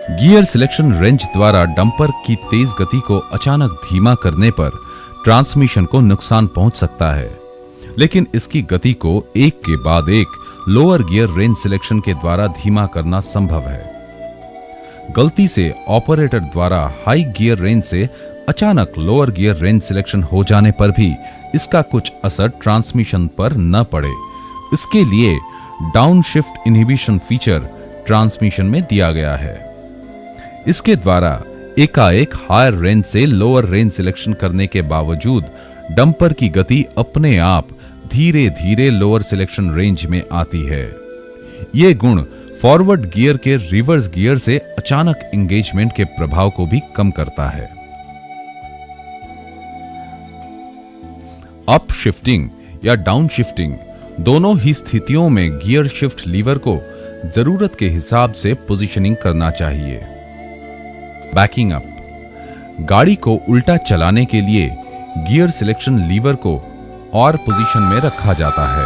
Gear selection range द्वारा dumper की तेज गति को अचानक धीमा करने पर ट्रांसमिशन को नुकसान पहुंच सकता है, लेकिन इसकी गति को एक के बाद एक लोअर गियर रेंज सिलेक्शन के द्वारा धीमा करना संभव है। गलती से ऑपरेटर द्वारा हाई गियर रेंज से अचानक लोअर गियर रेंज सिलेक्शन हो जाने पर भी इसका कुछ असर ट्रांसमिशन पर न पड़े, इसके लिए down shift inhibition feature transmission में दिया गया है। इसके द्वारा एकाएक हायर रेंज से लोअर रेंज सिलेक्शन करने के बावजूद डंपर की गति अपने आप धीरे धीरे लोअर सिलेक्शन रेंज में आती है। यह गुण फॉरवर्ड गियर के रिवर्स गियर से अचानक एंगेजमेंट के प्रभाव को भी कम करता है। अप शिफ्टिंग या डाउन शिफ्टिंग दोनों ही स्थितियों में गियर शिफ्ट लीवर को जरूरत के हिसाब से पोजीशनिंग करना चाहिए। बैकिंग अप, गाड़ी को उल्टा चलाने के लिए गियर सिलेक्शन लीवर को और पोजीशन में रखा जाता है।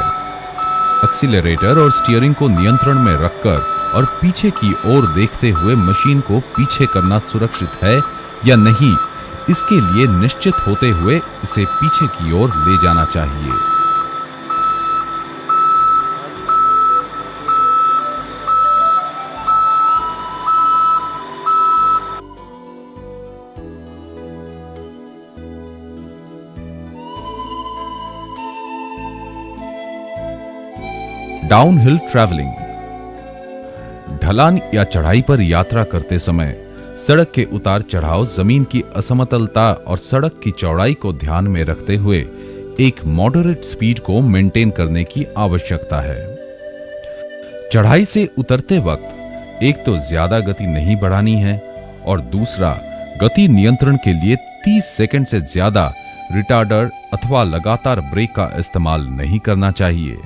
एक्सीलरेटर और स्टीयरिंग को नियंत्रण में रखकर और पीछे की ओर देखते हुए मशीन को पीछे करना सुरक्षित है या नहीं, इसके लिए निश्चित होते हुए इसे पीछे की ओर ले जाना चाहिए। डाउनहिल ट्रैवलिंग, ढलान या चढ़ाई पर यात्रा करते समय सड़क के उतार चढ़ाव, जमीन की असमतलता और सड़क की चौड़ाई को ध्यान में रखते हुए एक मॉडरेट स्पीड को मेंटेन करने की आवश्यकता है। चढ़ाई से उतरते वक्त एक तो ज्यादा गति नहीं बढ़ानी है और दूसरा गति नियंत्रण के लिए 30 सेकंड से ज्यादा रिटार्डर अथवा लगातार ब्रेक का इस्तेमाल नहीं करना चाहिए।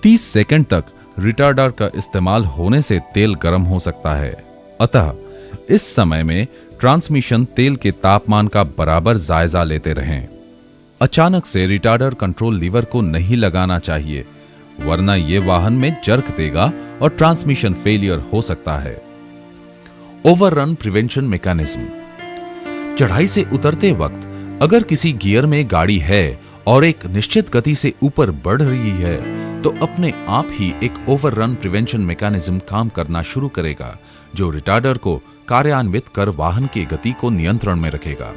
30 सेकंड तक रिटार्डर का इस्तेमाल होने से तेल गर्म हो सकता है, अतः इस समय में ट्रांसमिशन तेल के तापमान का बराबर जायजा लेते रहें। अचानक से रिटार्डर कंट्रोल लीवर को नहीं लगाना चाहिए, वरना यह वाहन में जर्क देगा और ट्रांसमिशन फेलियर हो सकता है। ओवररन प्रिवेंशन मैकेनिज्म, चढ़ाई से उतरते वक्त अगर किसी गियर में गाड़ी है और एक निश्चित गति से ऊपर बढ़ रही है तो अपने आप ही एक ओवररन प्रिवेंशन मैकेनिज्म काम करना शुरू करेगा, जो रिटार्डर को कार्यान्वित कर वाहन की गति को नियंत्रण में रखेगा।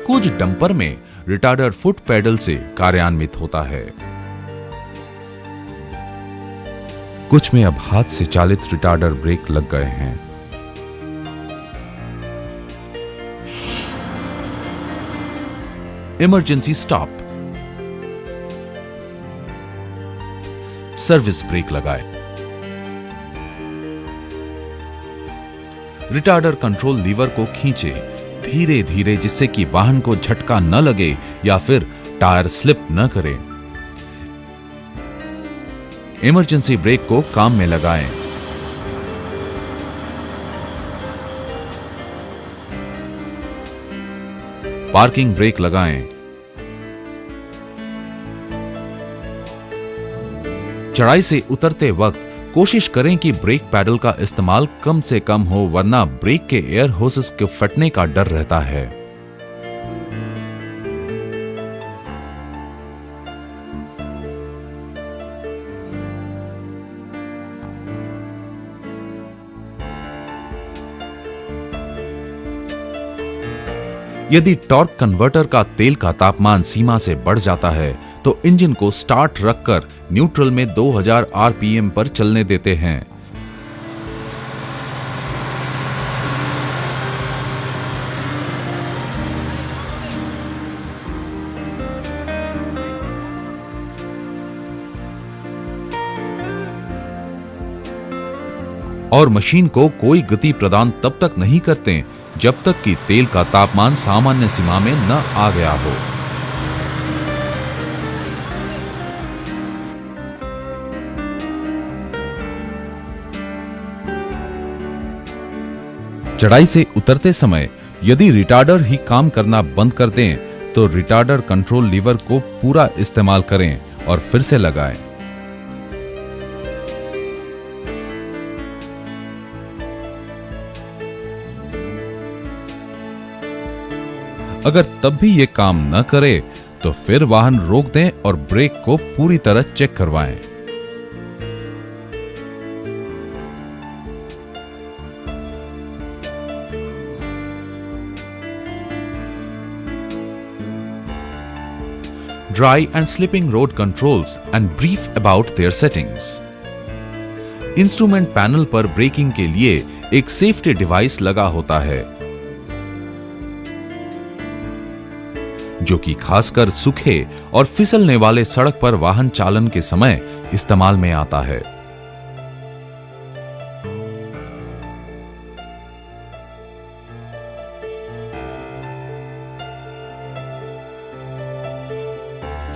कुछ डंपर में रिटार्डर फुट पैडल से कार्यान्वित होता है। कुछ में अब हाथ से चालित रिटार्डर ब्रेक लग गए हैं। इमरजेंसी स्टॉप, सर्विस ब्रेक लगाए। रिटार्डर कंट्रोल लीवर को खींचे धीरे धीरे, जिससे कि वाहन को झटका न लगे या फिर टायर स्लिप न करे। इमरजेंसी ब्रेक को काम में लगाएं। पार्किंग ब्रेक लगाएं। चढ़ाई से उतरते वक्त कोशिश करें कि ब्रेक पैडल का इस्तेमाल कम से कम हो, वरना ब्रेक के एयर होसेस के फटने का डर रहता है। यदि टॉर्क कन्वर्टर का तेल का तापमान सीमा से बढ़ जाता है तो इंजन को स्टार्ट रखकर न्यूट्रल में 2000 आरपीएम पर चलने देते हैं। और मशीन को कोई गति प्रदान तब तक नहीं करते जब तक कि तेल का तापमान सामान्य सीमा में न आ गया हो। चढ़ाई से उतरते समय यदि रिटार्डर ही काम करना बंद कर दें तो रिटार्डर कंट्रोल लीवर को पूरा इस्तेमाल करें और फिर से लगाएं। अगर तब भी ये काम न करे तो फिर वाहन रोक दें और ब्रेक को पूरी तरह चेक करवाएं। Dry and slipping road controls and brief about their settings. Instrument panel पर ब्रेकिंग के लिए एक सेफ्टी डिवाइस लगा होता है जो कि खासकर सूखे और फिसलने वाले सड़क पर वाहन चालन के समय इस्तेमाल में आता है।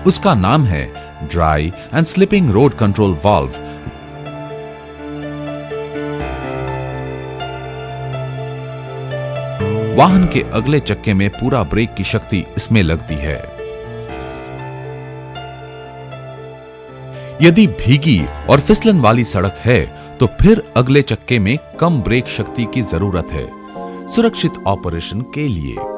उसका नाम है dry and slipping road control valve. वाहन के अगले चक्के में पूरा ब्रेक की शक्ति इसमें लगती है। यदि भीगी और फिसलन वाली सड़क है तो फिर अगले चक्के में कम ब्रेक शक्ति की जरूरत है सुरक्षित ऑपरेशन के लिए।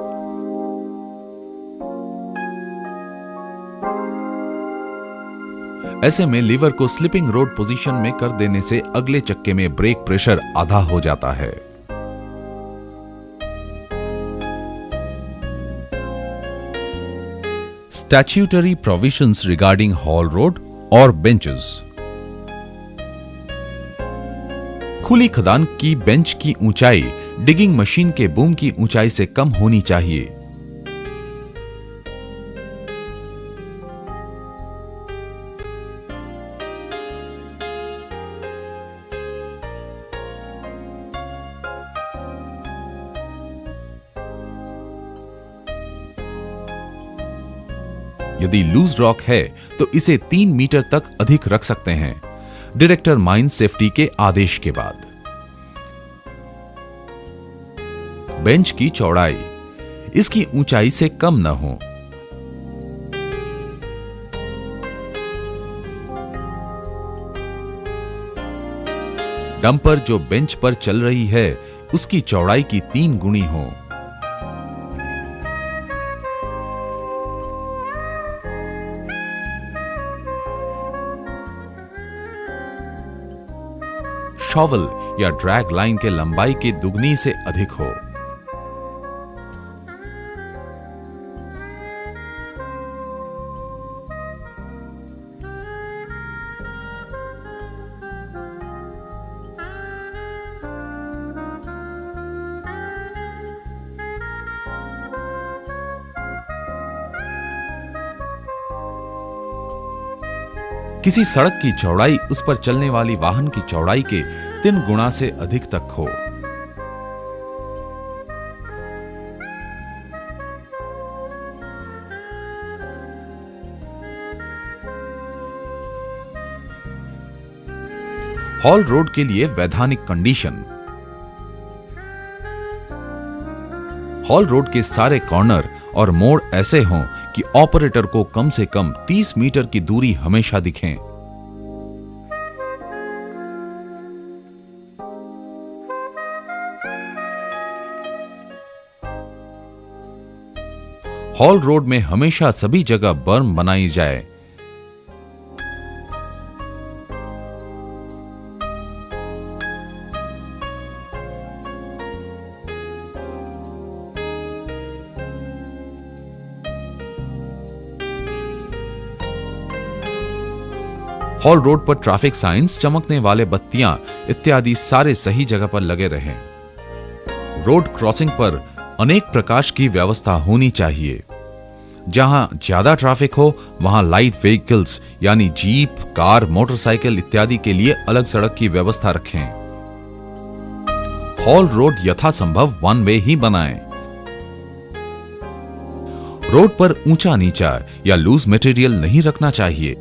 ऐसे में लीवर को स्लिपिंग रोड पोजीशन में कर देने से अगले चक्के में ब्रेक प्रेशर आधा हो जाता है। Statutory provisions regarding haul road और benches। खुली खदान की बेंच की ऊंचाई डिगिंग मशीन के बूम की ऊंचाई से कम होनी चाहिए। यदि लूज रॉक है तो इसे 3 मीटर तक अधिक रख सकते हैं डायरेक्टर माइन सेफ्टी के आदेश के बाद। बेंच की चौड़ाई इसकी ऊंचाई से कम न हो। डंपर जो बेंच पर चल रही है उसकी चौड़ाई की 3 गुनी हो। शॉवल या ड्रैग लाइन के लंबाई की दुगनी से अधिक हो। किसी सड़क की चौड़ाई उस पर चलने वाली वाहन की चौड़ाई के 3 गुना से अधिक तक हो। हॉल रोड के लिए वैधानिक कंडीशन। हॉल रोड के सारे कॉर्नर और मोड़ ऐसे हों कि ऑपरेटर को कम से कम 30 मीटर की दूरी हमेशा दिखें। हॉल रोड में हमेशा सभी जगह बर्म बनाई जाए। हॉल रोड पर ट्रैफिक साइंस, चमकने वाले बत्तियां इत्यादि सारे सही जगह पर लगे रहें। रोड क्रॉसिंग पर अनेक प्रकाश की व्यवस्था होनी चाहिए। जहां ज्यादा ट्रैफिक हो वहां लाइट व्हीकल्स यानी जीप, कार, मोटरसाइकिल इत्यादि के लिए अलग सड़क की व्यवस्था रखें। हॉल रोड यथासंभव 1 वे ही बनाएं। रोड पर ऊंचा नीचा या लूज मटेरियल नहीं रखना चाहिए।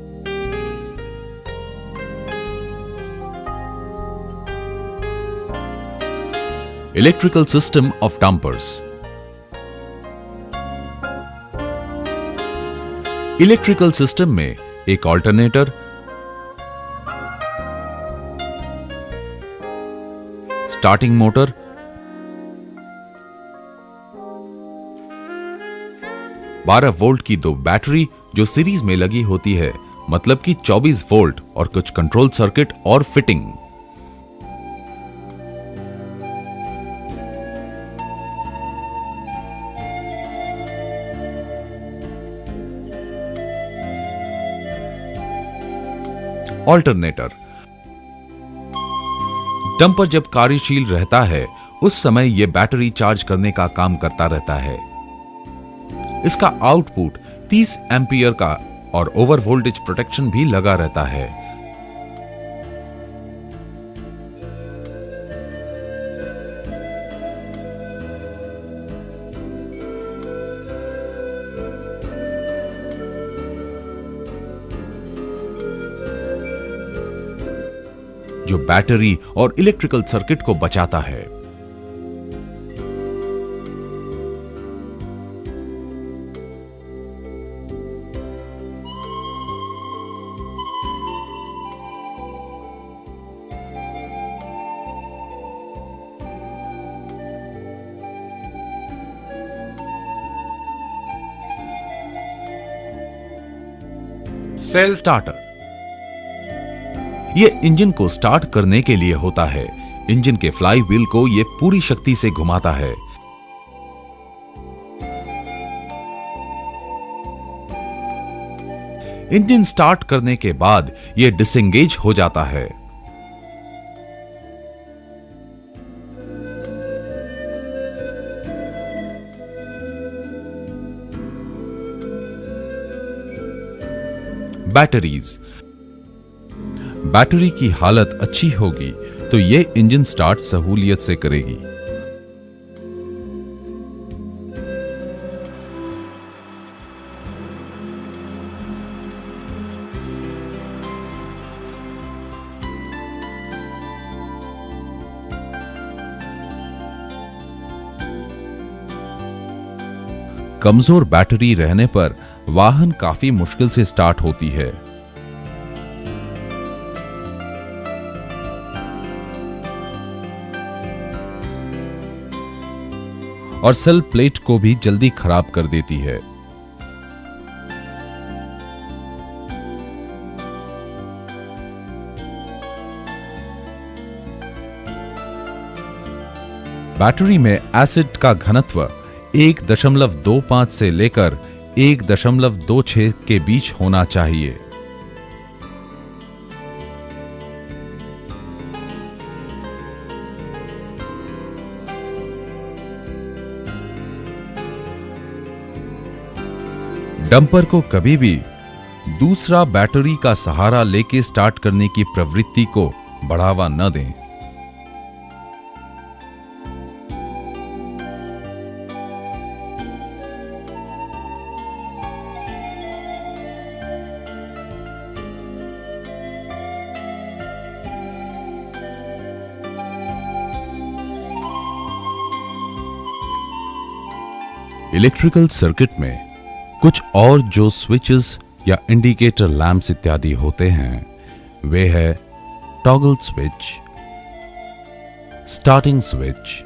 Electrical system of dumpers. Electrical system में एक ऑल्टरनेटर, स्टार्टिंग मोटर, बारह वोल्ट की दो बैटरी जो सीरीज में लगी होती है, मतलब कि 24 वोल्ट, और कुछ कंट्रोल सर्किट और फिटिंग। ऑल्टरनेटर। डंपर जब कार्यशील रहता है उस समय यह बैटरी चार्ज करने का काम करता रहता है। इसका आउटपुट 30 एम्पियर का और ओवर वोल्टेज प्रोटेक्शन भी लगा रहता है। जो बैटरी और इलेक्ट्रिकल सर्किट को बचाता है। Self starter. यह इंजन को स्टार्ट करने के लिए होता है। इंजन के फ्लाई व्हील को यह पूरी शक्ति से घुमाता है। इंजन स्टार्ट करने के बाद यह डिसएंगेज हो जाता है। बैटरीज। बैटरी की हालत अच्छी होगी तो यह इंजन स्टार्ट सहूलियत से करेगी। कमजोर बैटरी रहने पर वाहन काफी मुश्किल से स्टार्ट होती है। और सेल प्लेट को भी जल्दी खराब कर देती है। बैटरी में एसिड का घनत्व 1.25 से लेकर 1.26 के बीच होना चाहिए। डंपर को कभी भी दूसरा बैटरी का सहारा लेके स्टार्ट करने की प्रवृत्ति को बढ़ावा न दें। इलेक्ट्रिकल सर्किट में कुछ और जो स्विचेस या इंडिकेटर लैंप्स इत्यादि होते हैं वे है toggle switch, starting switch,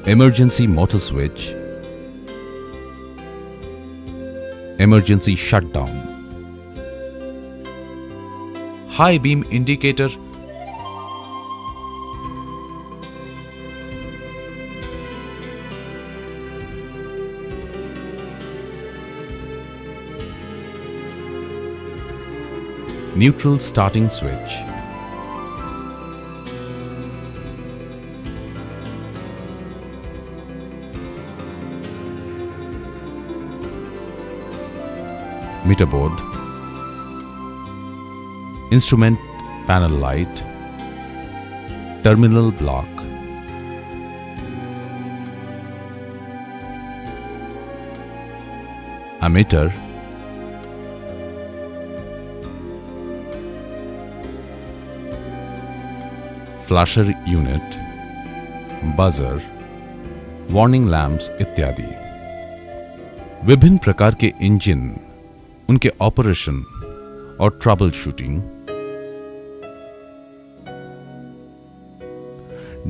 emergency motor switch, emergency shutdown, high beam indicator, neutral starting switch, meter board, instrument panel light, terminal block, ammeter, flasher unit, buzzer, warning lamps इत्यादि। विभिन्न प्रकार के इंजन, उनके ऑपरेशन और ट्रबल शूटिंग।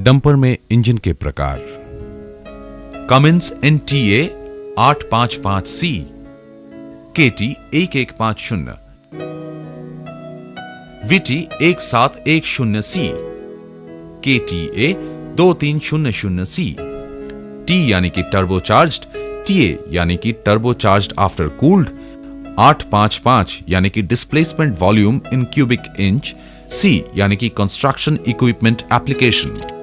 डंपर में engine के प्रकार: Cummins NTA 855C, KT 1150, VT 1710C, KTA 2300C, T यानी कि टर्बोचार्ज्ड, TA यानी कि टर्बोचार्ज्ड आफ्टर कूल्ड, 855 यानी कि डिस्प्लेसमेंट वॉल्यूम इन क्यूबिक इंच, C यानी कि कंस्ट्रक्शन इक्विपमेंट एप्लीकेशन।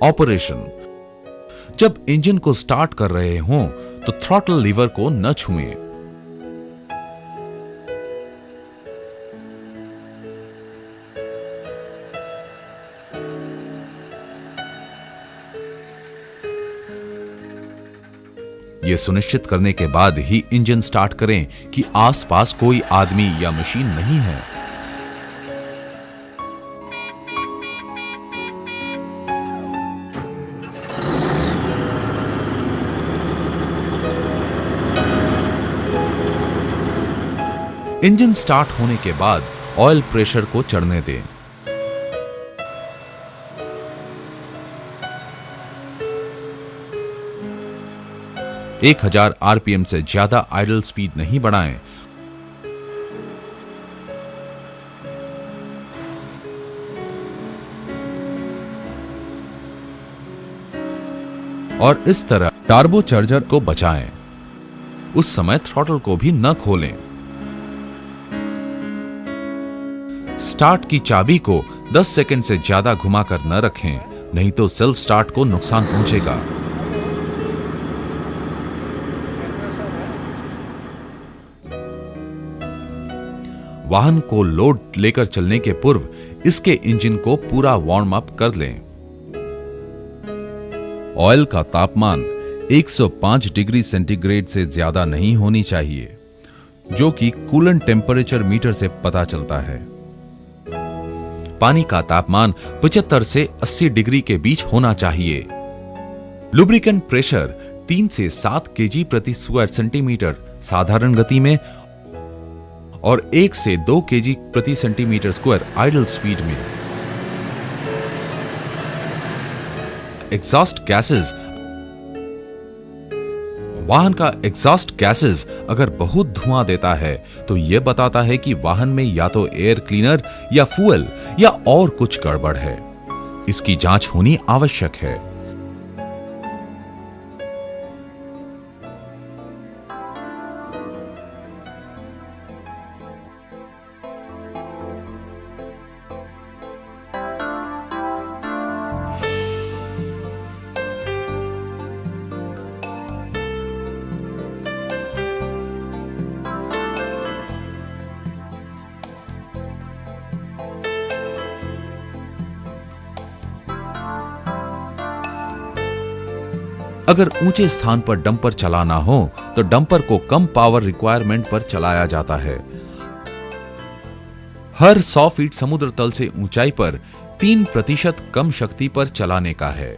ऑपरेशन: जब इंजन को स्टार्ट कर रहे हों तो थ्रॉटल लीवर को न छुएं। यह सुनिश्चित करने के बाद ही इंजन स्टार्ट करें कि आसपास कोई आदमी या मशीन नहीं है। इंजन स्टार्ट होने के बाद ऑयल प्रेशर को चढ़ने दें। एक 1000 RPM से ज्यादा आइडल स्पीड नहीं बढ़ाएं। और इस तरह टर्बोचार्जर को बचाएं। उस समय थ्रॉटल को भी न खोलें। स्टार्ट की चाबी को 10 सेकंड से ज्यादा घुमाकर न रखें, नहीं तो सेल्फ स्टार्ट को नुकसान पहुंचेगा। वाहन को लोड लेकर चलने के पूर्व इसके इंजन को पूरा वार्म अप कर लें। ऑयल का तापमान 105 डिग्री सेंटीग्रेड से ज्यादा नहीं होनी चाहिए, जो कि कूलेंट टेम्परेचर मीटर से पता चलता है। पानी का तापमान 75 से 80 डिग्री के बीच होना चाहिए। लुब्रिकेंट प्रेशर 3 से 7 kg प्रति स्क्वायर सेंटीमीटर साधारण गति में और 1 से 2 kg प्रति सेंटीमीटर स्क्वायर आइडल स्पीड में। एग्जॉस्ट गैसेस: वाहन का एग्जॉस्ट गैसेस अगर बहुत धुआं देता है तो यह बताता है कि वाहन में या तो एयर क्लीनर या फ्यूल या और कुछ गड़बड़ है। इसकी जांच होनी आवश्यक है। अगर ऊंचे स्थान पर डंपर चलाना हो तो डंपर को कम पावर रिक्वायरमेंट पर चलाया जाता है। हर 100 फीट समुद्र तल से ऊंचाई पर 3% कम शक्ति पर चलाने का है।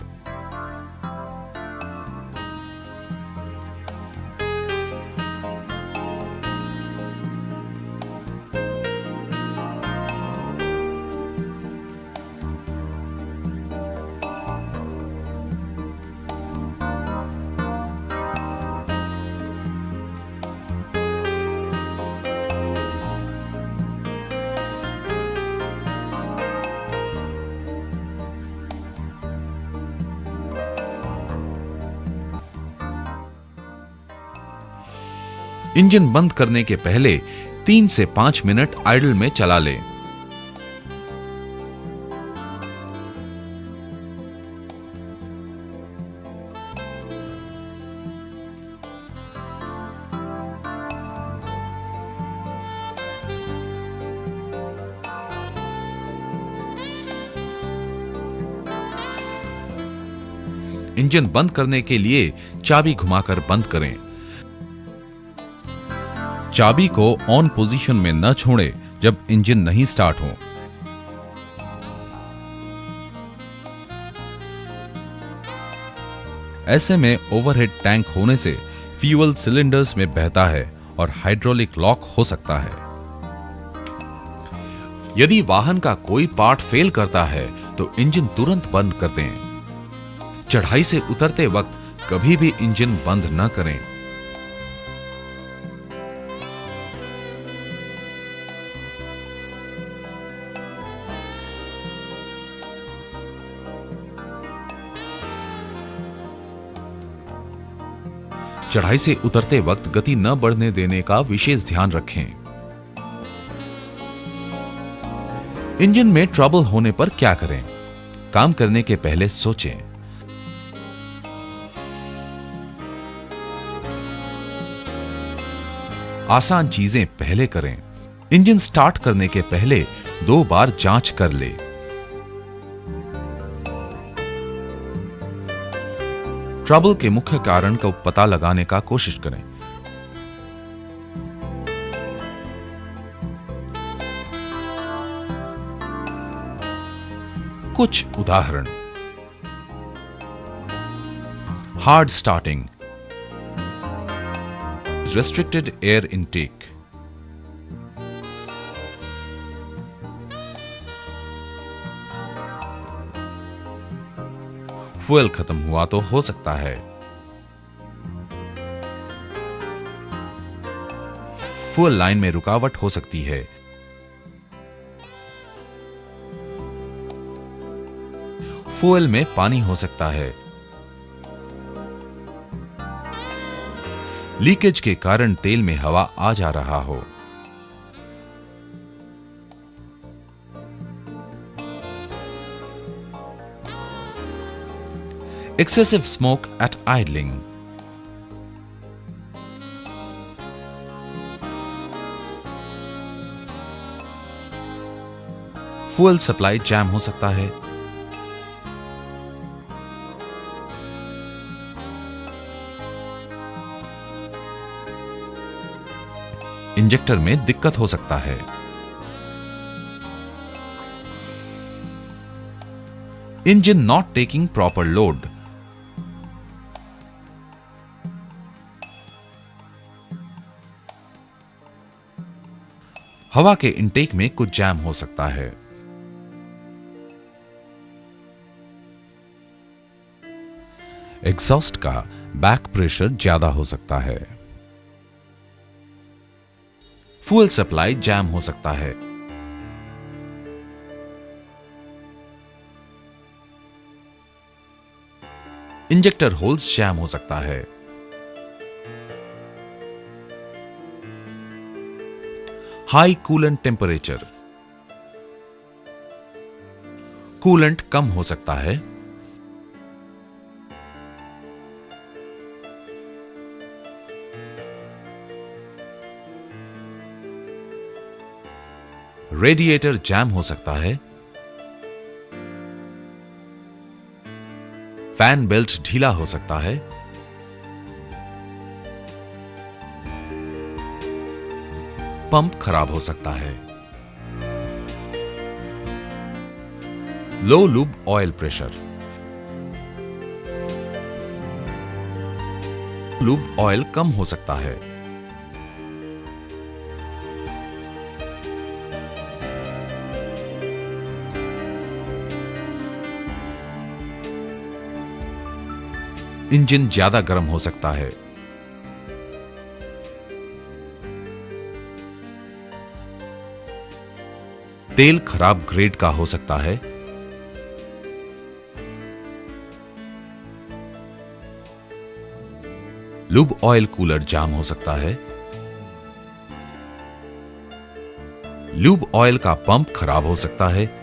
इंजन बंद करने के पहले 3 से 5 मिनट आइडल में चला लें। इंजन बंद करने के लिए चाबी घुमाकर बंद करें। चाबी को ऑन पोजीशन में न छोड़ें जब इंजन नहीं स्टार्ट हो। ऐसे में ओवरहेड टैंक होने से फ्यूल सिलेंडर्स में बहता है और हाइड्रोलिक लॉक हो सकता है। यदि वाहन का कोई पार्ट फेल करता है तो इंजन तुरंत बंद कर दें। चढ़ाई से उतरते वक्त कभी भी इंजन बंद न करें। चढ़ाई से उतरते वक्त गति न बढ़ने देने का विशेष ध्यान रखें। इंजन में ट्रबल होने पर क्या करें? काम करने के पहले सोचें। आसान चीजें पहले करें। इंजन स्टार्ट करने के पहले 2 बार जांच कर ले। ट्रबल के मुख्य कारण का पता लगाने का कोशिश करें। कुछ उदाहरण: hard starting, restricted air intake, fuel खत्म हुआ तो हो सकता है। फ्यूल लाइन में रुकावट हो सकती है। फ्यूल में पानी हो सकता है। लीकेज के कारण तेल में हवा आ जा रहा हो। Excessive smoke at idling. Fuel supply jam हो सकता है। इंजेक्टर में दिक्कत हो सकता है। Engine not taking proper load. हवा के इनटेक में कुछ जैम हो सकता है। एग्जॉस्ट का बैक प्रेशर ज्यादा हो सकता है। फ्यूल सप्लाई जैम हो सकता है। इंजेक्टर होल्स जैम हो सकता है। High coolant temperature. कूलेंट कम हो सकता है। रेडिएटर जैम हो सकता है। फैन बेल्ट ढीला हो सकता है। पंप खराब हो सकता है। Low lube oil pressure. Lube oil कम हो सकता है। इंजन ज्यादा गर्म हो सकता है। तेल खराब ग्रेड का हो सकता है। लूब ऑयल कूलर जाम हो सकता है। लूब ऑयल का पंप खराब हो सकता है।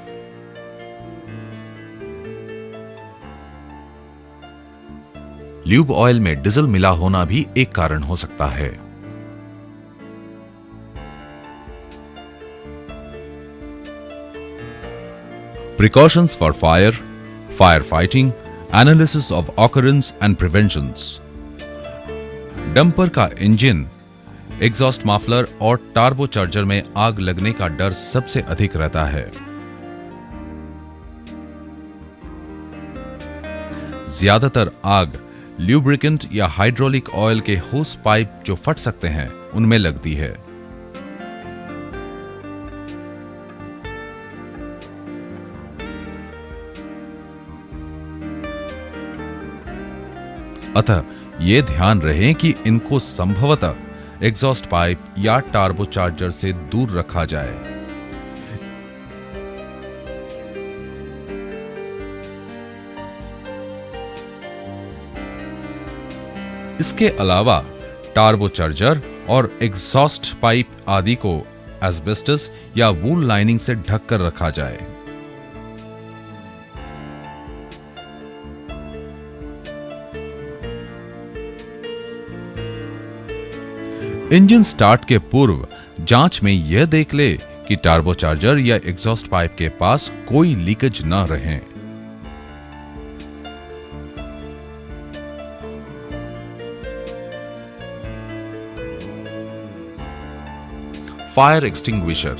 लूब ऑयल में डीजल मिला होना भी एक कारण हो सकता है। Precautions for fire, firefighting analysis of occurrence and preventions. Dumper का इंजन, एग्जॉस्ट मफलर और टार्बोचार्जर में आग लगने का डर सबसे अधिक रहता है। ज्यादातर आग ल्यूब्रिकेंट या हाइड्रोलिक ऑयल के होस पाइप जो फट सकते हैं उनमें लगती है। अतः यह ध्यान रहे कि इनको संभवतः एग्जॉस्ट पाइप या टार्बोचार्जर से दूर रखा जाए। इसके अलावा टार्बोचार्जर और एग्जॉस्ट पाइप आदि को एस्बेस्टस या वूल लाइनिंग से ढककर रखा जाए। इंजन स्टार्ट के पूर्व जांच में यह देख ले कि टार्बोचार्जर या एग्जॉस्ट पाइप के पास कोई लीकेज न रहे। Fire extinguisher.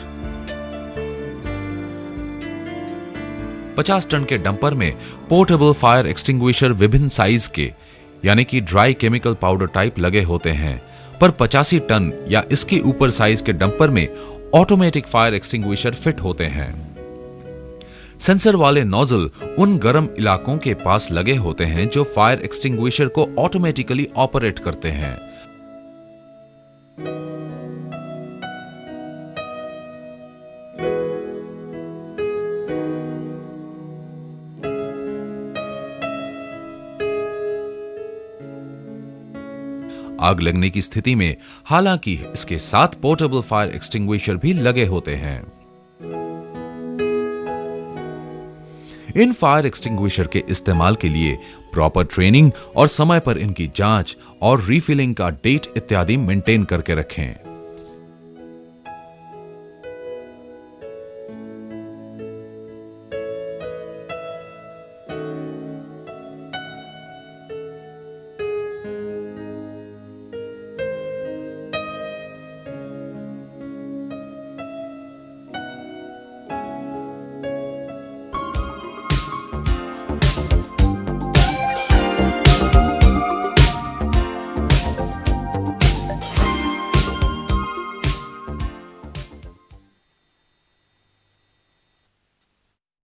50 टन के डंपर में पोर्टेबल फायर एक्सटिंग्विशर विभिन्न साइज के यानी कि ड्राई केमिकल पाउडर टाइप लगे होते हैं, पर 85 टन या इसके ऊपर साइज के डंपर में ऑटोमेटिक फायर एक्सटिंग्विशर फिट होते हैं। सेंसर वाले नोजल उन गर्म इलाकों के पास लगे होते हैं जो फायर एक्सटिंग्विशर को ऑटोमेटिकली ऑपरेट करते हैं। आग लगने की स्थिति में हालांकि इसके साथ पोर्टेबल फायर एक्सटिंग्विशर भी लगे होते हैं। इन फायर एक्सटिंग्विशर के इस्तेमाल के लिए प्रॉपर ट्रेनिंग और समय पर इनकी जांच और रीफिलिंग का डेट इत्यादि मेंटेन करके रखें।